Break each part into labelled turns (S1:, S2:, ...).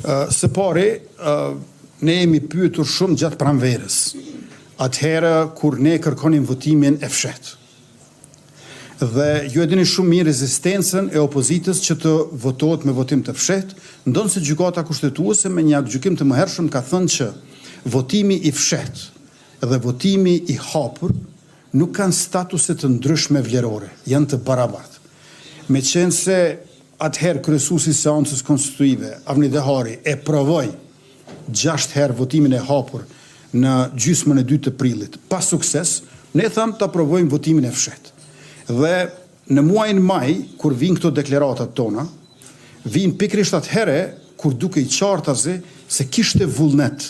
S1: Së pari, ne jemi pyetur shumë gjatë pranverës, atëherë kur ne kërkonim votimin e fshehtë. Dhe ju e dini shumë mirë rezistencën e opozitës që të votohet me votim të fshehtë, ndonë se gjykata kushtetuese me një gjykim të mëhershëm ka thënë që votimi i fshehtë dhe votimi i hapur nuk kanë statuse të ndryshme vlerore, janë të barabartë. Meqense atëherë kryesuesi i seancës konstituive, Avni Dehari, e provoi 6 herë votimin e hapur në gjysmën e 2 të prillit, pa sukses, ne thamë të aprovojmë votimin e fshehtë. Dhe në muajin maj, kur vinë këto deklaratat tona, vinë pikrisht atëhere kur duke i qartazi se kishte vullnet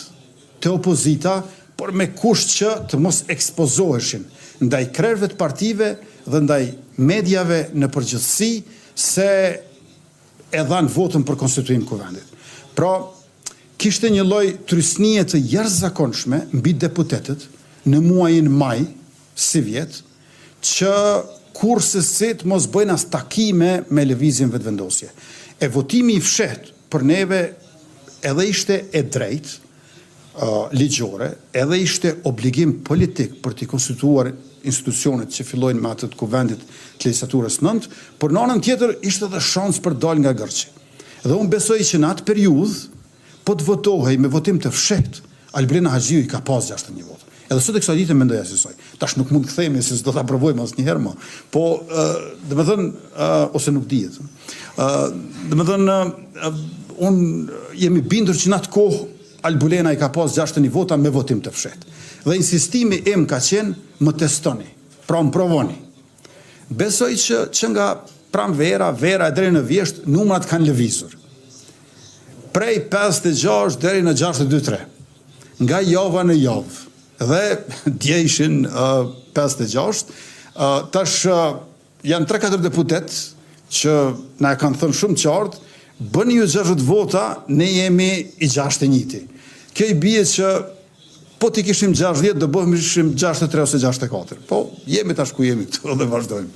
S1: të opozita, por me kusht që të mos ekspozoheshin ndaj krerëve të partive dhe ndaj medjave në përgjithësi se e dhanë votën për konstituim kuvendit. Pra, kishte një lloj trysnie të jashtëzakonshme mbi deputetët në muajin maj, si vjet, që kur se të mos bëjnë as takime me lëvizjen vetëvendosje. E votimi i fshehtë për neve edhe ishte e drejtë, ligjore, edhe ishte obligim politik për t'i konstituar institucionet që fillojnë me atë të kuvendit të legjislaturës 9, por në anën tjetër ishte edhe shans për dal nga gërçi. Dhe unë besoj që në atë periudhë, po të votohej me votim të fshehtë, Albrina Haxhiu i ka pas 61 votë. Edhe sot e kësaj dite mendoj asaj. Tash nuk mund të kthehemi se s'do ta aprovojmë asnjëherë më. Po, ose nuk dihet. Unë jemi bindur që në atë kohë Albulena i ka pas 61 vota me votim të fshehtë. Dhe insistimi im ka qenë më testoni, pra më provoni. Besoj që nga pranvera, vera e deri në vjesht, numrat kanë lëvizur. Prej 56 deri në 62-3, nga java në javë. Dhe dje ishin 56, tash janë 3-4 deputet që na e kanë thënë shumë qartë, bëni ju 60 vota, ne jemi i 61. Kjo i bie që po t'i kishim 60, do bëhemi 63 ose 64. Po, jemi tash ku jemi këtu dhe vazhdojmë.